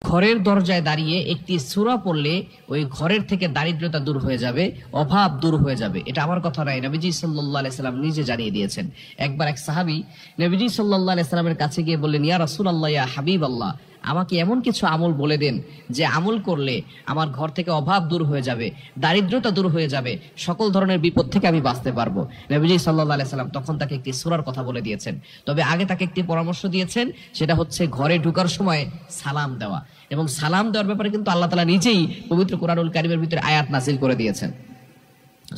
ঘরের দরজায় দাঁড়িয়ে একটি সূরা পড়লে ওই ঘরের থেকে দারিদ্রতা দূর হয়ে যাবে, অভাব দূর হয়ে যাবে। এটা আমার কথা নয়, নবীজি সাল্লাল্লাহু আলাইহি সাল্লাম নিজে জানিয়ে দিয়েছেন। একবার এক সাহাবী নবীজি সাল্লাল্লাহু আলাইহি সাল্লামের কাছে গিয়ে বললেন, ইয়া রাসূলুল্লাহ, ইয়া হাবিবাল্লাহ, আমাকে এমন কিছু আমল বলে দেন যে আমল করলে আমার ঘর থেকে অভাব দূর হয়ে যাবে, দারিদ্রতা দূর হয়ে যাবে, সকল ধরনের বিপদ থেকে আমি বাঁচতে পারবো। নবীজি সাল্লাল্লাহু আলাইহি সাল্লাম তখন তাকে একটি সূরার কথা বলে দিয়েছেন। তবে আগে তাকে একটি পরামর্শ দিয়েছেন, সেটা হচ্ছে ঘরে ঢোকার সময় সালাম দেওয়া। এবং সালাম দেওয়ার ব্যাপারে কিন্তু আল্লাহ তাআলা নিজেই পবিত্র কোরআনুল কারীমের ভিতরে আয়াত নাযিল করে দিয়েছেন।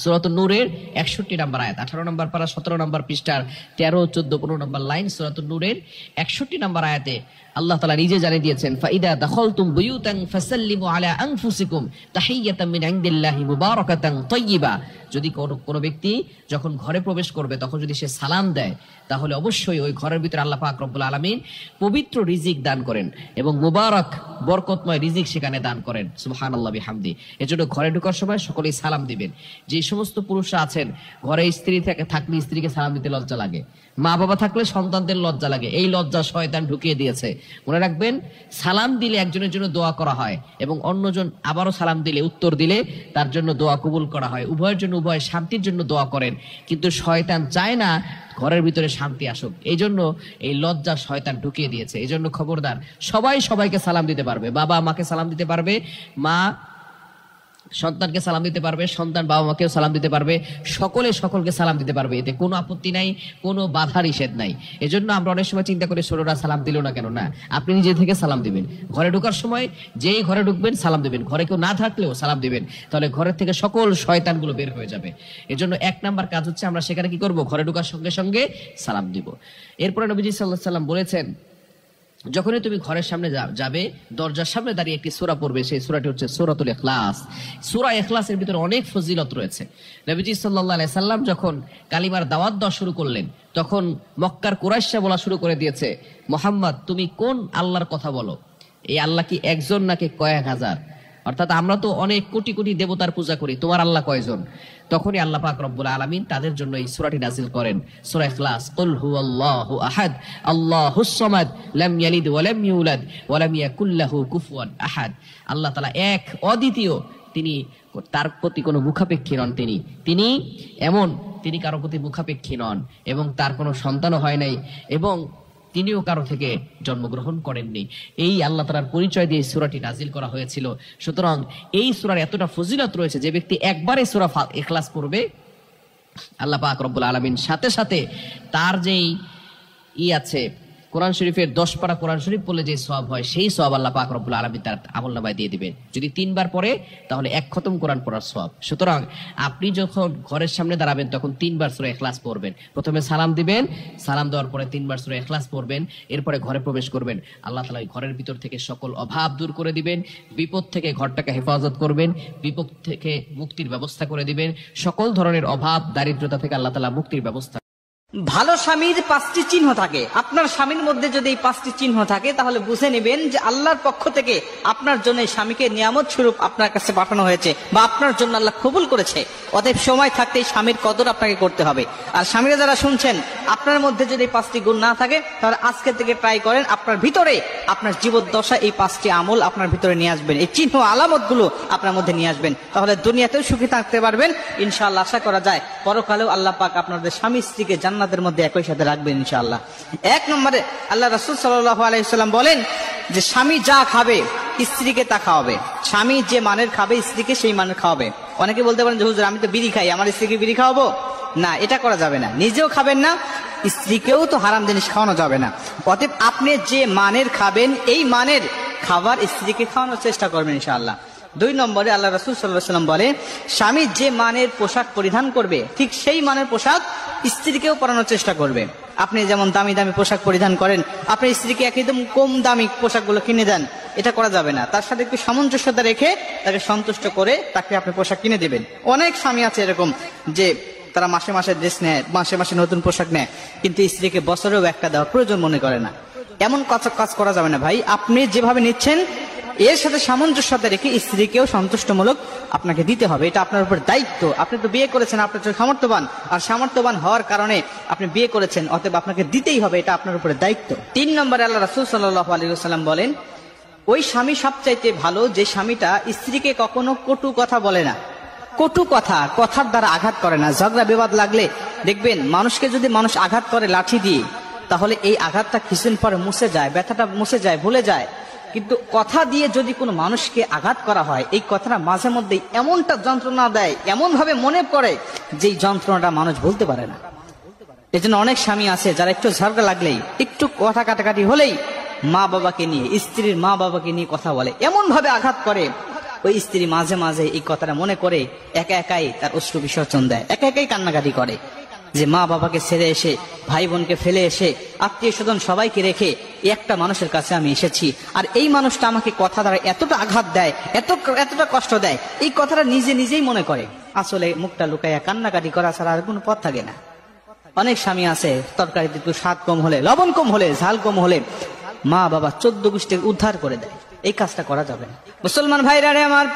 সূরাতুন নূরের 61 নম্বর আয়াত, 18 নম্বর পারা 17 নম্বর পৃষ্ঠার 13, 14, 15 নম্বর লাইন, সূরাতুন নূরের 61 নম্বর আয়াতে আল্লাহ তাআলা নিজে জানিয়ে দিয়েছেন, ফাইদা দাখালতুম বুয়ুতান ফাসাল্লিমু আলা আনফুসিকুম তাহিয়াতাম মিন ইনদিল্লাহি মুবারাকাতান তাইয়্যিবা। যদি কোনো ব্যক্তি যখন ঘরে প্রবেশ করবে তখন যদি সে সালাম দেয়, তাহলে অবশ্যই ওই ঘরের ভিতরে আল্লাহ পাক রব্বুল আলামিন পবিত্র রিজিক দান করেন এবং মুবারক বরকতময় রিজিক সেখানে দান করেন। সুবহানাল্লাহ বিহামদি। এজন্য ঘরে ঢোকার সময় সকলেই সালাম দিবেন। যে সমস্ত পুরুষরা আছেন ঘরে স্ত্রী থাকলে স্ত্রীকে সালাম দিতে লজ্জা লাগে, মা বাবা থাকলে সন্তানদের লজ্জা লাগে, এই লজ্জা শয়তান ঢুকিয়ে দিয়েছে। মনে রাখবেন, সালাম দিলে একজনের জন্য দোয়া করা হয় এবং অন্যজন আবারও সালাম দিলে, উত্তর দিলে তার জন্য দোয়া কবুল করা হয়। উভয়ের জন্য উভয় শান্তির জন্য দোয়া করেন, কিন্তু শয়তান চায় না ঘরের ভিতরে শান্তি আসুক। এই জন্য এই লজ্জা শয়তান ঢুকিয়ে দিয়েছে। এই জন্য খবরদার, সবাই সবাইকে সালাম দিতে পারবে। বাবা মাকে সালাম দিতে পারবে, মা সন্তানকে সালাম দিতে পারবে, সন্তান বাবা মাকেও সালাম দিতে পারবে, সকলে সকলকে সালাম দিতে পারবে। এতে কোনো আপত্তি নাই, কোনো বাধা নিষেধ নাই। এজন্য আমরা অনেক সময় চিন্তা করি ছোটরা সালাম দিল না কেন। না, আপনি নিজে থেকে সালাম দিবেন। ঘরে ঢোকার সময় যেই ঘরে ঢুকবেন সালাম দিবেন, ঘরে কেউ না থাকলেও সালাম দিবেন, তাহলে ঘরের থেকে সকল শয়তানগুলো বের হয়ে যাবে। এজন্য 1 নাম্বার কাজ হচ্ছে আমরা সেখানে কি করব, ঘরে ঢোকার সঙ্গে সঙ্গে সালাম দিব। এরপরে নবীজি সাল্লাল্লাহু আলাইহি সাল্লাম বলেছেন, যখনই তুমি ঘরের সামনে যাবে দরজার সামনে দাঁড়িয়ে একটি সূরা পড়বে, সেই সূরাটি হচ্ছে সূরাতুল ইখলাস। সূরা ইখলাসের ভিতরে অনেক ফজিলত রয়েছে। নবীজি সাল্লাল্লাহু আলাইহি সাল্লাম যখন কালিমার দাওয়াত দেওয়া শুরু করলেন, তখন মক্কার কুরাইশরা বলা শুরু করে দিয়েছে, মুহাম্মদ তুমি কোন আল্লাহর কথা বলো? এই আল্লাহ কি একজন নাকি কয়েক হাজার? অর্থাৎ আমরা তো অনেক কোটি কোটি দেবতার পূজা করি, তোমার আল্লাহ কয়জন? তখনই আল্লাহ পাক রব্বুল আলামিন তাদের জন্য এই সূরাটি নাযিল করেন, সূরা ইখলাস। কুল হুয়াল্লাহু আহাদ আল্লাহুস সামাদ লাম ইয়ালিদ ওয়া লাম ইউলাদ ওয়া লাম ইয়াকুল লাহু কুফুয়ান আহাদ। আল্লাহ তাআলা এক, অদ্বিতীয়, তিনি তার প্রতি কোনো মুখাপেক্ষী নন। তিনি কারো প্রতি মুখাপেক্ষী নন এবং তার কোনো সন্তানও হয় নাই এবং তিনিও কারো থেকে জন্মগ্রহণ করেননি। এই আল্লাহ তাআলার পরিচয় দিয়ে সূরাটি নাজিল করা হয়েছিল। সুতরাং এই সূরার এতটা ফজিলত রয়েছে, যে ব্যক্তি একবারে সূরা ইখলাস পড়বে, আল্লাহ পাক রব্বুল আলামিন সাথে সাথে তার যেই আছে কোরআন শরীফের 10 পারা কোরআন শরীফ পড়লে যে সওয়াব হয়, সেই সওয়াব আল্লাহ পাক রব্বুল আলামিন তার আমলনামায় দিয়ে দিবেন। যদি 3 বার পড়ে তাহলে 1 খতম কোরআন পড়ার সওয়াব। সুতরাং আপনি যখন ঘরের সামনে দাঁড়াবেন তখন 3 বার সূরা ইখলাস পড়বেন। প্রথমে সালাম দিবেন, সালাম দেওয়ার পরে 3 বার সূরা ইখলাস পড়বেন, এরপরে ঘরে প্রবেশ করবেন। আল্লাহ তাআলা ঘরের ভিতর থেকে সকল অভাব দূর করে দিবেন, বিপদ থেকে ঘরটাকে হেফাজত করবেন, বিপদ থেকে মুক্তির ব্যবস্থা করে দিবেন। সকল ধরনের অভাব দারিদ্রতা থেকে আল্লাহ তাআলা মুক্তির ব্যবস্থা। ভালো স্বামীর 5টি চিহ্ন থাকে। আপনার স্বামীর মধ্যে যদি এই 5টি চিহ্ন থাকে তাহলে বুঝে নেবেন যে আল্লাহর পক্ষ থেকে আপনার জন্য এই স্বামীকে নিয়ামত স্বরূপ আপনার কাছে পাঠানো হয়েছে বা আপনার জন্য আল্লাহ কবুল করেছে। অতএব সময় থাকতে এই স্বামীর কদর আপনাকে করতে হবে। আর স্বামীরা যারা শুনছেন, আপনার মধ্যে যদি এই 5টি গুণ না থাকে তাহলে আজকে থেকে ট্রাই করেন আপনার ভিতরে, আপনার জীবদ্দশা এই 5টি আমল আপনার ভিতরে নিয়ে আসবেন, এই চিহ্ন আলামত গুলো আপনার মধ্যে নিয়ে আসবেন। তাহলে দুনিয়াতেও সুখী থাকতে পারবেন ইনশাআল্লাহ। আশা করা যায় পরকালেও আল্লাহ পাক আপনাদের স্বামী স্ত্রীকে জান্নাতের মধ্যে একই সাথে রাখবেন ইনশাআল্লাহ। 1 নম্বরে আল্লাহ রাসূল সাল্লাল্লাহু আলাইহি ওয়াসাল্লাম বলেন যে স্বামী যা খাবে স্ত্রীকে তা খাওয়াবে। স্বামী যে মানের খাবে স্ত্রীকে সেই মানের খাওয়াবে। অনেকে বলতে পারেন যে হুজুর আমি তো বিড়ি খাই, আমার স্ত্রীকে বিড়ি খাওয়াবো? না, এটা করা যাবে না। নিজেও খাবেন না, স্ত্রীকেও তো হারাম জিনিস খাওয়ানো যাবে না। অতএব আপনি যে মানের খাবেন এই মানের খাবার স্ত্রীকে খাওয়ানোর চেষ্টা করবেন ইনশাআল্লাহ। 2 নম্বরে আল্লাহ রাসূল সাল্লাল্লাহু আলাইহি ওয়াসাল্লাম বলে স্বামী যে মানের পোশাক পরিধান করবে ঠিক সেই মানের পোশাক স্ত্রীকেও পরানোর চেষ্টা করবে। আপনি যেমন দামি দামি পোশাক পরিধান করেন, আপনি স্ত্রীকে একদম কম দামি পোশাকগুলো কিনে দেন, এটা করা যাবে না। তার সাথে একটু সামঞ্জস্যতা রেখে তাকে সন্তুষ্ট করে তাকে আপনি পোশাক কিনে দেবেন। অনেক স্বামী আছে এরকম যে তারা মাসে মাসে ড্রেস নেয়, মাসে মাসে নতুন পোশাক নেয়, কিন্তু স্ত্রীকে বছরেও একটা দেওয়ার প্রয়োজন মনে করে না। এমন কাজ করা যাবে না ভাই। আপনি যেভাবে নিচ্ছেন এর সাথে সামঞ্জস্যতা রেখে স্ত্রীকেও সন্তুষ্টমূলক আপনাকে দিতে হবে। এটা আপনার উপর দায়িত্ব। আপনি তো বিয়ে করেছেন, আপনার সামর্থ্যবান, আর সামর্থ্যবান হওয়ার কারণে আপনি বিয়ে করেছেন, অতএব আপনাকে দিতেই হবে, এটা আপনার উপরে দায়িত্ব। 3 নম্বরে আল্লাহ রাসূল সাল্লাল্লাহু আলাইহি ওয়াসাল্লাম বলেন ওই স্বামী সবচাইতে ভালো যে স্বামীটা স্ত্রীকে কখনো কটু কথা বলে না, কটু কথার দ্বারা আঘাত করে না। ঝগড়া বিবাদ লাগলে দেখবেন মানুষকে যদি মানুষ আঘাত করে লাঠি দিয়ে, তাহলে এই আঘাতটা কিছুদিন পরে মুছে যায়, ব্যথাটা মুছে যায়, ভুলে যায়। কিন্তু কথা দিয়ে যদি কোনো মানুষকে আঘাত করা হয়, এই কথাটা মাঝে মধ্যে এমনটা যন্ত্রণা দেয়, এমন ভাবে মনে পড়ে যে যন্ত্রণাটা মানুষ ভুলতে পারে না। এই জন্য অনেক স্বামী আছে যারা একটু ঝগড়া লাগলেই, একটু কথা কাটাকাটি হলেই মা বাবাকে নিয়ে, স্ত্রীর মা বাবাকে নিয়ে কথা বলে, এমন ভাবে আঘাত করে ওই স্ত্রী মাঝে মাঝে এই কথাটা মনে করে একা একাই তার অশ্রু বিসর্জন দেয়, একা একাই কান্নাকাটি করে যে মা বাবাকে ছেড়ে এসে, ভাই বোনকে ফেলে এসে, আত্মীয় স্বজন সবাইকে রেখে একটা মানুষের কাছে আমি এসেছি, আর এই মানুষটা আমাকে কথা দ্বারা এতটা আঘাত দেয়, এতটা কষ্ট দেয়, এই কথাটা নিজেই মনে করে। আসলে মুখটা লুকাইয়া কান্নাকাটি করা ছাড়া আর কোনো পথ থাকে না। অনেক স্বামী আছে তরকারিতে একটু স্বাদ কম হলে, লবণ কম হলে, ঝাল কম হলে মা বাবা 14 গোষ্ঠীকে উদ্ধার করে দেয়। এই কাজটা করা যাবে না। মুসলমান ভাইরা রে আমার,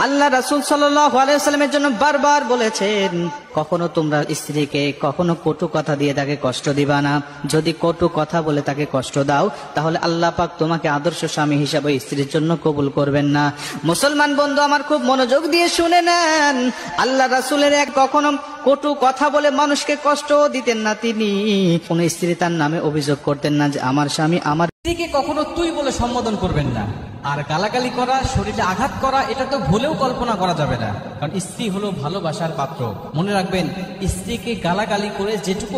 আল্লাহ রাসূল সাল্লাল্লাহু আলাইহি ওয়াসাল্লামের জন্য বারবার বলেছেন, কখনো তোমরা স্ত্রীকে কখনো কটু কথা দিয়ে তাকে কষ্ট দিবা না। যদি কটু কথা বলে তাকে কষ্ট দাও, তাহলে আল্লাহ পাক তোমাকে আদর্শ স্বামী হিসাবে স্ত্রীর জন্য কবুল করবেন না। মুসলমান বন্ধু আমার, খুব মনোযোগ দিয়ে শুনে নেন, আল্লাহ রাসূলের কখনো কটু কথা বলে মানুষকে কষ্ট দিতেন না। তিনি কোন স্ত্রী তার নামে অভিযোগ করতেন না যে আমার স্বামী আমার স্ত্রীকে কখনো তুই বলে সম্বোধন করবেন না। আর গালাগালি করা, শরীরে আঘাত করা, এটা তো ভুলেও কল্পনা করা যাবে না, কারণ স্ত্রী হলো ভালোবাসার পাত্র। মনে রাখবেন, স্ত্রীকে গালাগালি করে যেটুকু